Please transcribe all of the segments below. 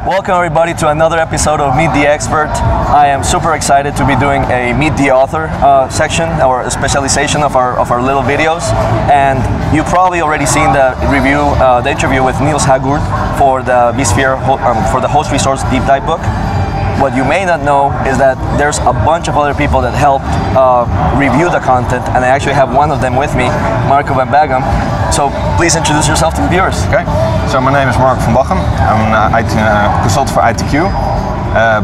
Welcome everybody to another episode of Meet the Expert. I am super excited to be doing a Meet the Author section, or a specialization of our little videos. And you've probably already seen the review, the interview with Niels Haggort for the vSphere, for the Host Resource Deep Dive book. What you may not know is that there's a bunch of other people that helped review the content, and I actually have one of them with me, Marco van Baggum. So please introduce yourself to the viewers. Okay, so my name is Marco van Baggum. I'm an IT consultant for ITQ,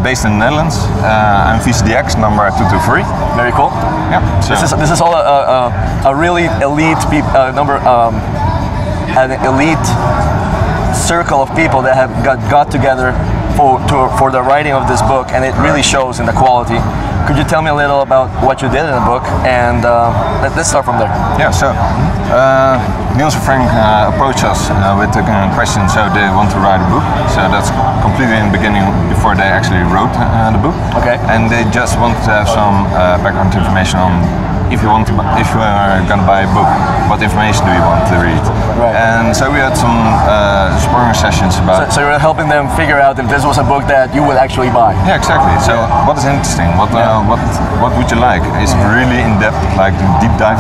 based in the Netherlands. I'm VCDX number 223. Very cool. Yeah. So this is all a really elite an elite circle of people that have got together for the writing of this book, and it really shows in the quality. Could you tell me a little about what you did in the book, and let's start from there. Yeah, so Niels and Frank approached us with the question, so they want to write a book. So that's completely in the beginning, before they actually wrote the book. Okay. And they just wanted to have some background information on if you are going to buy a book, what information do you want to read? Right. And so we had some sparring sessions about. So you were helping them figure out if this was a book that you would actually buy. Yeah, exactly. So what is interesting? What would you like? Is it really in depth, like deep dive?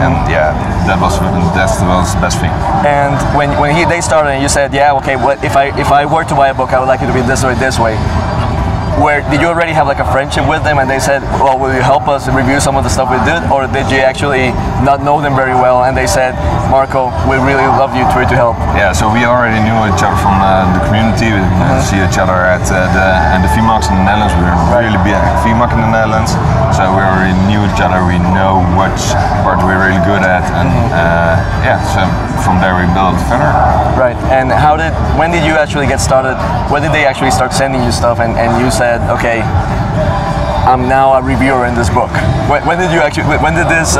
And yeah, that was the best thing. And when they started, and you said, yeah, okay, what if I were to buy a book, I would like it to be this way. Where did you already have like a friendship with them, and they said, well, will you help us review some of the stuff we did, or did you actually not know them very well and they said, Marco, we really love you, try to help? Yeah, so we already knew each other from the community. We see each other at the VMAX in the Netherlands. We were really big at VMAX in the Netherlands, so we already knew each other. We know which part we're really good at, and yeah, so from there we built further. Right. And when did you actually get started? When did they actually start sending you stuff, and you said, okay, I'm now a reviewer in this book? When did this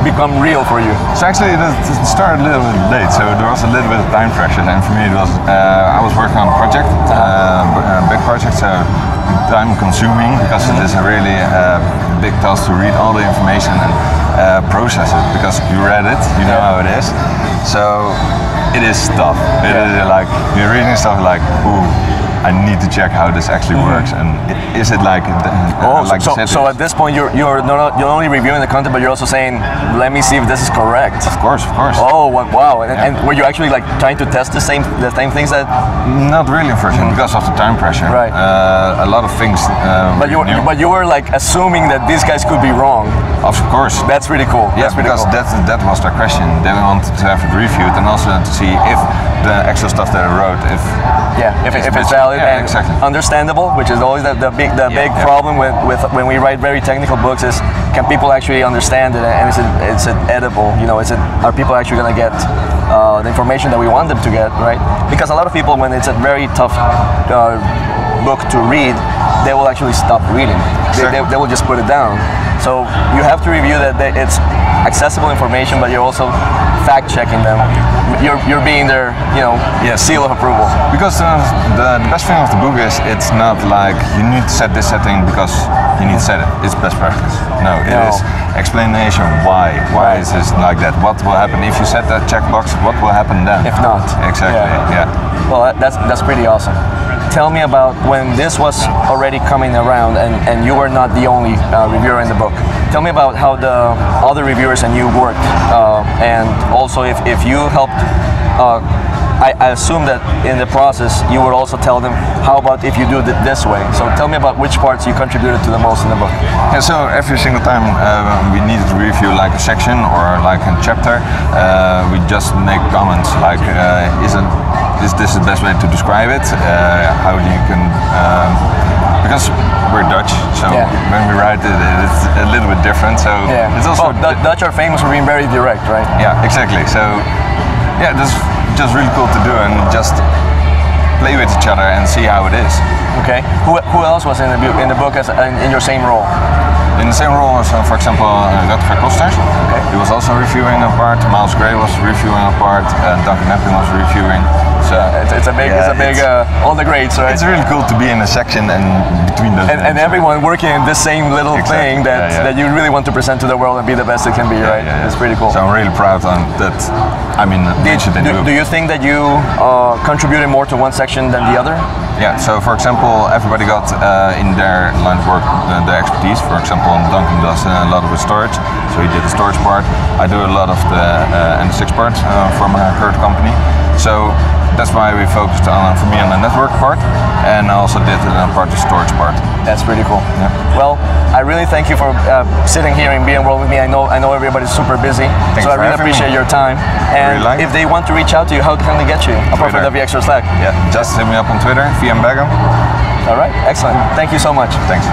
become real for you? So actually it started a little bit late, so there was a little bit of time pressure, and for me it was, I was working on a project, a big project, so time consuming, because it is a really big task to read all the information and process it, because you read it, you know how it is. So it is tough. It is like, you're reading stuff like, ooh, I need to check how this actually works, and is it like so at this point you're not only reviewing the content, but you're also saying, let me see if this is correct. Of course. Oh wow! And were you actually like trying to test the same things that? Not really, unfortunately, because of the time pressure. Right. A lot of things. But you were like assuming that these guys could be wrong. Of course. That's really cool. Yeah, because that was their question. They wanted to have it reviewed, and also to see if the extra stuff that I wrote, if it's valid and exactly. understandable, which is always the big problem with when we write very technical books, is can people actually understand it, and is it edible? You know, are people actually going to get the information that we want them to get, right? Because a lot of people, when it's a very tough book to read, they will actually stop reading. They will just put it down. So you have to review that it's accessible information, but you're also fact-checking them. You're being their, seal of approval. Because the best thing of the book is, it's not like you need to set this setting because you need to set it. It's best practice. No, it is explanation why. Why is this like that? What will happen if you set that checkbox? What will happen then? If not. Exactly. Yeah. Well, that's pretty awesome. Tell me about when this was already coming around, and you were not the only reviewer in the book. Tell me about how the other reviewers and you worked, and also if you helped. I assume that in the process you would also tell them, how about if you do it this way? So tell me about which parts you contributed to the most in the book. Yeah, so every single time we needed to review like a section or like a chapter, we just make comments like, is this the best way to describe it? How you can, because we're Dutch, so when we write it, it's a little bit different. So it's also Dutch are famous for being very direct, right? Yeah, exactly. So yeah, that's just really cool to do, and just play with each other and see how it is. Okay. Who else was in the book in your same role? In the same role as, for example, Rutger Kosters. Okay. He was also reviewing a part. Miles Gray was reviewing a part. Duncan Epping was reviewing. It's a big, all the grades, right? It's really cool to be in a section and between those. And everyone working in this same little thing that you really want to present to the world and be the best it can be, right? It's pretty cool. So I'm really proud on that. I mean, do you think that you contributed more to one section than the other? Yeah, so for example, everybody got in their line of work the expertise. For example, Duncan does a lot of the storage, so he did the storage part. I do a lot of the N6 part from a Haggort company. So that's why we focused on, for me, on the network part, and I also did the part of the storage part. That's pretty cool. Yeah. Well, I really thank you for sitting here and being involved with me. I know everybody's super busy, so I really appreciate your time. And if they want to reach out to you, how can they get you? Apart from the VX or Slack? Yeah, just hit me up on Twitter, VMware Baggum. All right, excellent. Thank you so much. Thanks.